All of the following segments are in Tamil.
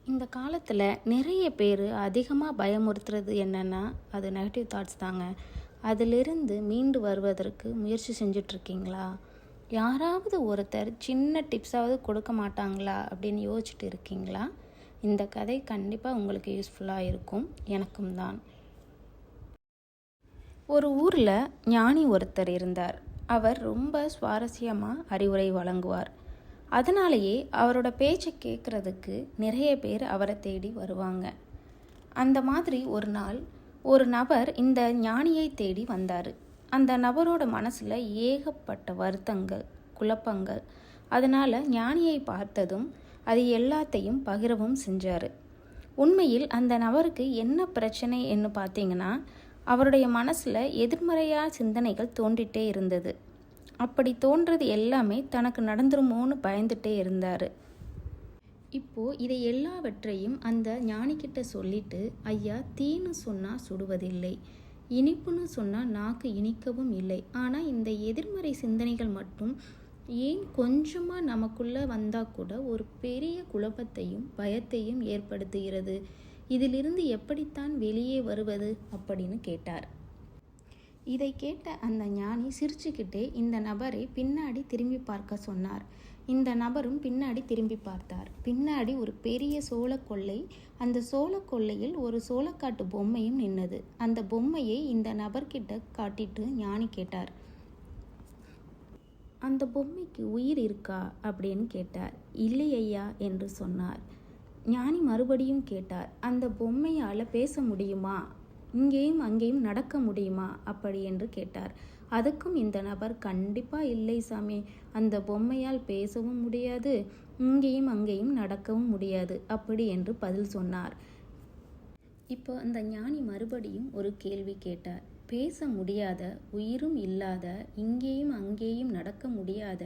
இந்த காலத்தில் நிறைய பேர் அதிகமாக பயமுறுத்துறது என்னென்னா அது நெகட்டிவ் தாட்ஸ் தாங்க. அதிலிருந்து மீண்டு வருவதற்கு முயற்சி செஞ்சிட்ருக்கீங்களா? யாராவது ஒருத்தர் சின்ன டிப்ஸாவது கொடுக்க மாட்டாங்களா அப்படின்னு யோசிச்சுட்டு இருக்கீங்களா? இந்த கதை கண்டிப்பாக உங்களுக்கு யூஸ்ஃபுல்லாக இருக்கும். எனக்கும் தான். ஒரு ஊரில் ஞானி ஒருத்தர் இருந்தார். அவர் ரொம்ப சுவாரஸ்யமாக அறிவுரை வழங்குவார். அதனாலேயே அவரோட பேச்சை கேட்குறதுக்கு நிறைய பேர் அவரை தேடி வருவாங்க. அந்த மாதிரி ஒரு நாள் ஒரு நபர் இந்த ஞானியை தேடி வந்தார். அந்த நபரோட மனசில் ஏகப்பட்ட வருத்தங்கள், குழப்பங்கள். அதனால் ஞானியை பார்த்ததும் அது எல்லாத்தையும் பகிரவும் செஞ்சார். உண்மையில் அந்த நபருக்கு என்ன பிரச்சனை என்று பார்த்தீங்கன்னா, அவருடைய மனசில் எதிர்மறையான சிந்தனைகள் தோன்றிட்டே இருந்தது. அப்படி தோன்றது எல்லாமே தனக்கு நடந்துருமோன்னு பயந்துட்டே இருந்தார். இப்போது இதை எல்லாவற்றையும் அந்த ஞானிக்கிட்ட சொல்லிட்டு, ஐயா, தீன்னு சொன்னால் சுடுவதில்லை, இனிப்புன்னு சொன்னால் நாக்கு இனிக்கவும் இல்லை, ஆனால் இந்த எதிர்மறை சிந்தனைகள் மட்டும் ஏன் கொஞ்சமாக நமக்குள்ளே வந்தால் கூட ஒரு பெரிய குழப்பத்தையும் பயத்தையும் ஏற்படுத்துகிறது, இதிலிருந்து எப்படித்தான் வெளியே வருவது அப்படின்னு கேட்டார். இதை கேட்ட அந்த ஞானி சிரிச்சுக்கிட்டே இந்த நபரை பின்னாடி திரும்பி பார்க்க சொன்னார். இந்த நபரும் பின்னாடி திரும்பி பார்த்தார். பின்னாடி ஒரு பெரிய சோளக்கொல்லை. அந்த சோளக்கொல்லையில் ஒரு சோளக்காட்டு பொம்மையும் நின்னது. அந்த பொம்மையை இந்த நபர்கிட்ட காட்டிட்டு ஞானி கேட்டார், அந்த பொம்மைக்கு உயிர் இருக்கா அப்படின்னு கேட்டார். இல்லை ஐயா என்று சொன்னார். ஞானி மறுபடியும் கேட்டார், அந்த பொம்மையால் பேச முடியுமா, இங்கேயும் அங்கேயும் நடக்க முடியுமா அப்படி என்று கேட்டார். அதுக்கும் இந்த நபர், கண்டிப்பாக இல்லை சாமி, அந்த பொம்மையால் பேசவும் முடியாது, இங்கேயும் அங்கேயும் நடக்கவும் முடியாது அப்படி என்று பதில் சொன்னார். இப்போ அந்த ஞானி மறுபடியும் ஒரு கேள்வி கேட்டார். பேச முடியாத, உயிரும் இல்லாத, இங்கேயும் அங்கேயும் நடக்க முடியாத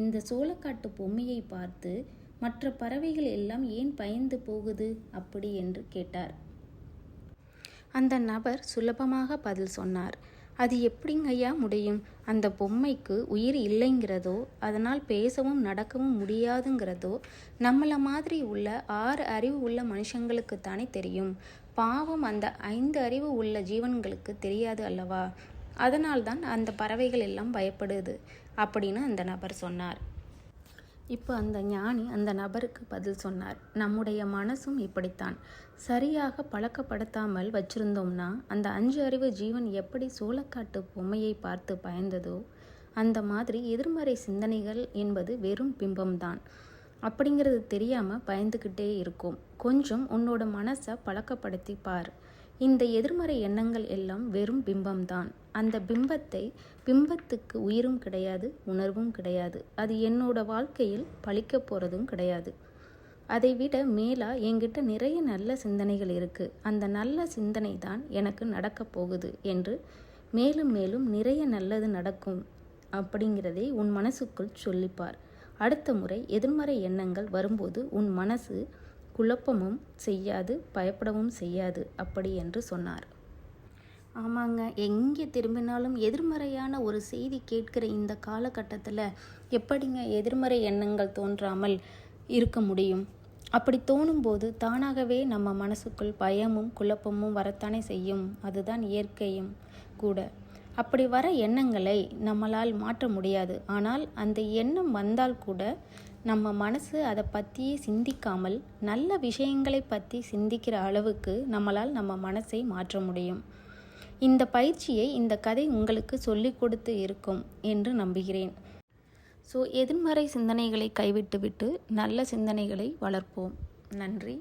இந்த சோளக்காட்டு பொம்மையை பார்த்து மற்ற பறவைகள் எல்லாம் ஏன் பயந்து போகுது அப்படி என்று கேட்டார். அந்த நபர் சுலபமாக பதில் சொன்னார். அது எப்படிங்க ஐயா முடியும்? அந்த பொம்மைக்கு உயிர் இல்லைங்கிறதோ, அதனால் பேசவும் நடக்கவும் முடியாதுங்கிறதோ நம்மளை மாதிரி உள்ள 6 அறிவு உள்ள மனுஷங்களுக்கு தானே தெரியும். பாவம், அந்த 5 அறிவு உள்ள ஜீவன்களுக்கு தெரியாது அல்லவா? அதனால்தான் அந்த பறவைகள் எல்லாம் பயப்படுது அப்படின்னு அந்த நபர் சொன்னார். இப்போ அந்த ஞானி அந்த நபருக்கு பதில் சொன்னார். நம்முடைய மனசும் இப்படித்தான். சரியாக பழக்கப்படுத்தாமல் வச்சிருந்தோம்னா அந்த 5 அறிவு ஜீவன் எப்படி சோளக்காட்டு பொம்மையை பார்த்து பயந்ததோ, அந்த மாதிரி எதிர்மறை சிந்தனைகள் என்பது வெறும் பிம்பம்தான். அப்படிங்கிறது தெரியாமல் பயந்துக்கிட்டே இருக்கும். கொஞ்சம் உன்னோட மனசை பழக்கப்படுத்தி பார். இந்த எதிர்மறை எண்ணங்கள் எல்லாம் வெறும் பிம்பம்தான். அந்த பிம்பத்துக்கு உயிரும் கிடையாது, உணர்வும் கிடையாது. அது என்னோட வாழ்க்கையில் பழிக்க போகிறதும் கிடையாது. அதை விட மேலாக என்கிட்ட நிறைய நல்ல சிந்தனைகள் இருக்குது. அந்த நல்ல சிந்தனை தான் எனக்கு நடக்கப் போகுது என்று மேலும் மேலும் நிறைய நல்லது நடக்கும் அப்படிங்கிறதை உன் மனசுக்குள் சொல்லிப்பார். அடுத்த முறை எதிர்மறை எண்ணங்கள் வரும்போது உன் மனசு குழப்பமும் செய்யாது, பயப்படவும் செய்யாது அப்படி என்று சொன்னார். ஆமாங்க, எங்கே திரும்பினாலும் எதிர்மறையான ஒரு செய்தி கேட்கிற இந்த காலகட்டத்தில் எப்படிங்க எதிர்மறை எண்ணங்கள் தோன்றாமல் இருக்க முடியும்? அப்படி தோணும்போது தானாகவே நம்ம மனசுக்குள் பயமும் குழப்பமும் வரத்தானே செய்யும். அதுதான் இயற்கையும் கூட. அப்படி வர எண்ணங்களை நம்மளால் மாற்ற முடியாது. ஆனால் அந்த எண்ணம் வந்தால் கூட நம்ம மனசு அதை பற்றியே சிந்திக்காமல் நல்ல விஷயங்களை பற்றி சிந்திக்கிற அளவுக்கு நம்மளால் நம்ம மனசை மாற்ற முடியும். இந்த பயிற்சியை இந்த கதை உங்களுக்கு சொல்லிக் கொடுத்து இருக்கும் என்று நம்புகிறேன். எதிர்மறை சிந்தனைகளை கைவிட்டுவிட்டு நல்ல சிந்தனைகளை வளர்ப்போம். நன்றி.